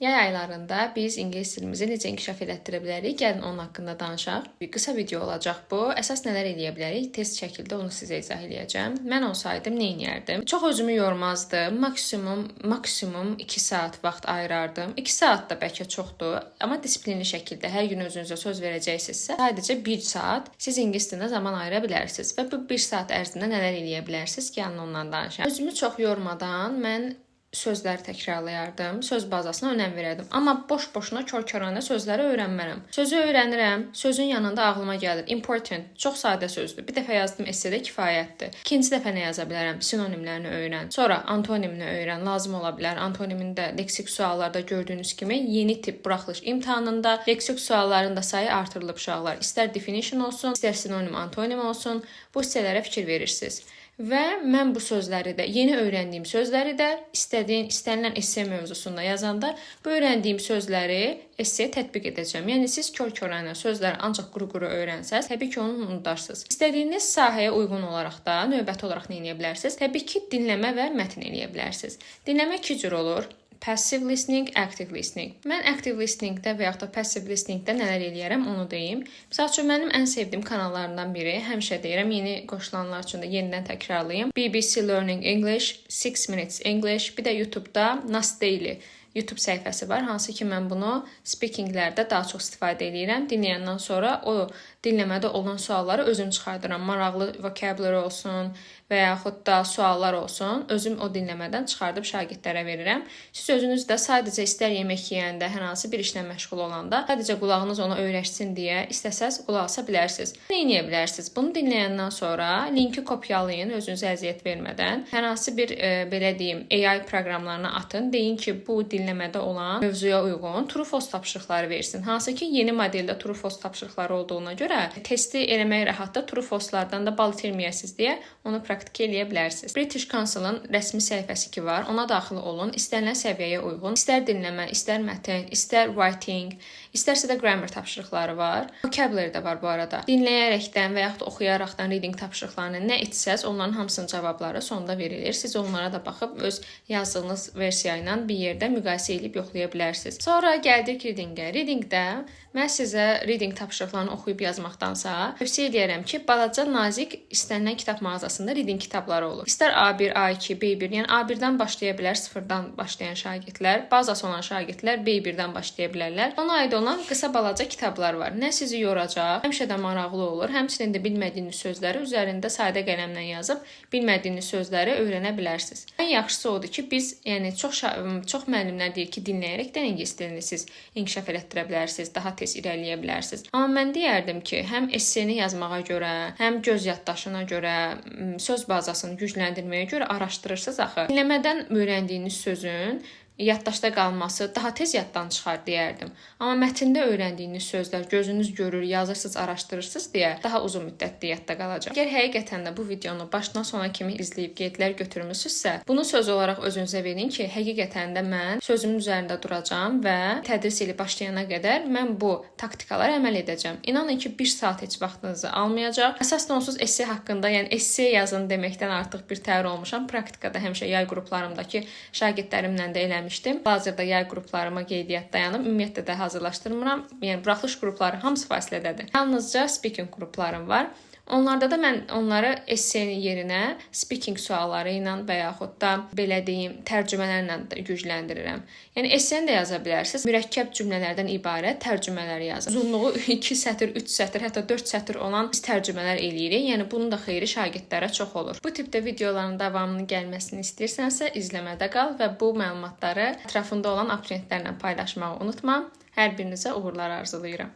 Yay aylarında biz ingilis dilimizi necə inkişaf elətdirə bilərik? Gəlin onun haqqında danışaq. Bir qısa video olacaq bu. Əsas nələr eləyə bilərik? Tez şəkildə onu sizə izah eləyəcəm. Mən olsaydım nə edərdim? Çox özümü yormazdım. Maksimum 2 saat vaxt ayırardım. 2 saat da bəlkə çoxdur, amma disiplinli şəkildə hər gün özünüzə söz verəcəksinizsə, sadəcə 1 saat siz ingilis dilinə zaman ayıra bilərsiniz və bu 1 saat ərzində nələr eləyə bilərsiniz? Gəlin ondan danışaq. Özümü çox yormadan mən sözləri təkrarlayardım, söz bazasına önəm verərdim. Amma boş-boşuna kör-körənə sözləri öyrənmərəm. Sözü öyrənirəm, sözün yanında ağlıma gəlir. Important, çox sadə sözdür. Bir dəfə yazdım essedə kifayətdir. İkinci dəfə nə yaza bilərəm? Sinonimlərini öyrən. Sonra antonimini öyrən. Lazım ola bilər. Antonimini də leksik suallarda gördüyünüz kimi yeni tip buraxılış imtahanında leksik sualların da sayı artırılıb uşaqlar. İstər definition olsun, istər sinonim, antonim olsun. Bu hissələrə fikir verirsiniz. Və mən bu sözləri də, yeni öyrəndiyim sözləri də istənilən esse mövzusunda yazanda bu öyrəndiyim sözləri esseyə tətbiq edəcəm. Yəni siz kör-körənə sözləri ancaq quru-quru öyrənsəz, təbii ki, onu unudarsınız. İstədiyiniz sahəyə uyğun olaraq da növbəti olaraq nə edə bilərsiniz? Təbii ki, dinləmə və mətn eləyə bilərsiniz. Dinləmə 2 cür olur. Passive listening, active listening. Mən active listeningdə və yaxud da passive listeningdə nələr eləyərəm, onu deyim. Məsəl üçün, mənim ən sevdiyim kanallarından biri, həmişə deyirəm, yeni qoşulanlar üçün də yenidən təkrarlayım. BBC Learning English, 6 Minutes English, bir də YouTube-da Nas Daily YouTube səhifəsi var, hansı ki, mən bunu speakinglərdə daha çox istifadə edirəm. Dinləyəndən sonra o dinləmədə olan sualları özüm çıxardıram. Maraqlı vocabulary olsun və yaxud da suallar olsun, özüm o dinləmədən çıxardıb şagirdlərə verirəm. Siz özünüz də sadəcə istər yemək yeyəndə, hər hansı bir işlə məşğul olanda, sadəcə qulağınız ona öyrəşsin deyə istəsəz qulaq asa bilərsiniz. Nə edə bilərsiniz? Bunu dinləyəndən sonra linki kopyalayın, özünüzə əziyyət vermədən. Hər hansı bir belə deyim, AI proqramlarına atın, deyin ki, bu dinləmədə olan mövzuya uyğun True-False tapşırıqları versin. Hansı ki, yeni modeldə True-False tapşırıqları olduğuna görə testi eləmək rahatdır, True-False-lardan da bal itirməyəsiniz deyə onu praktik eləyə bilərsiniz. British Council-ın rəsmi səhifəsi ki var, ona daxil olun. İstənilən səviyyəyə uyğun, istər dinləmə, istər mətn, istər writing, istərsə də grammar tapşırıqları var. Vocabulary də var bu arada. Dinləyərəkdən və yaxud da oxuyaraqdan reading tapşırıqlarını nə etsəz, onların hamısının cavabları sonda verilir. Siz onlara da baxıb öz yazdığınız versiya ilə bir yerdə müqayisə edib yoxlaya bilərsiniz. Sonra gəldik readingə. Readingdə mən sizə reading tapşırıqlarını oxuyub yazmaqdansa tövsiyə edirəm ki, balaca nazik istənilən kitab mağazasında reading kitabları olur. İstər A1, A2, B1, yəni A1-dən başlaya bilər, sıfırdan başlayan şagirdlər, bazası olan şagirdlər B1-dən başlaya bilərlər. Ona aid olan qısa balaca kitablar var. Nə sizi yoracaq, həmişə də maraqlı olur. Həmçinin də bilmədiyiniz sözləri üzərində sadə qələmlə yazıb bilmədiyiniz sözləri öyrənə bilərsiniz. Ən yaxşısı odur ki, biz çox müəllimlər deyir ki, dinləyərək də ingilis dilini siz inkişaf elətdirə bilərsiniz, daha tez irəliləyə bilərsiniz. Amma mən deyərdim ki, həm esseni yazmağa görə, həm göz yaddaşına görə, söz bazasını gücləndirməyə görə araşdırırsınız axı. Dinləmədən öyrəndiyiniz sözün yaddaşda qalması daha tez yaddan çıxar deyərdim. Amma mətndə öyrəndiyiniz sözlər gözünüz görür, yazırsınız, araşdırırsınız deyə daha uzun müddətli yadda qalacaq. Əgər həqiqətən də bu videonu başdan sona kimi izləyib qeydlər götürmüsünüzsə, bunu söz olaraq özünüzə verin ki, həqiqətən də mən sözümün üzərində duracağam və tədris ili başlayana qədər mən bu taktikalara əməl edəcəm. İnanın ki, 1 saat heç vaxtınızı almayacaq. Əsasında onsuz esse haqqında, yəni esse yazın deməkdən artıq bir təhər olmuşam. Praktikada həmişə yay qruplarımdakı şagirdlərimlə də eləmişdim. Hazırda yay qruplarıma qeydiyyat dayanıb, ümumiyyətlə də hazırlaşdırmıram. Yəni buraxılış qrupları hamısı fasilədədir. Yalnızca speaking qruplarım var. Onlarda da mən onları essenin yerinə speaking sualları ilə və yaxud da belə deyim, tərcümələrlə də gücləndirirəm. Yəni esseni də yaza bilərsiniz. Mürəkkəb cümlələrdən ibarət tərcümələr yazın. Uzunluğu 2 sətr, 3 sətr, hətta 4 sətr olan biz tərcümələr eləyirik. Yəni bunun da xeyri şagirdlərə çox olur. Bu tipdə videoların davamının gəlməsini istəyirsənsə, izləmədə qal və bu məlumatları ətrafında olan abituriyentlərlə paylaşmağı unutma. Hər birinizə uğurlar arzulayıram.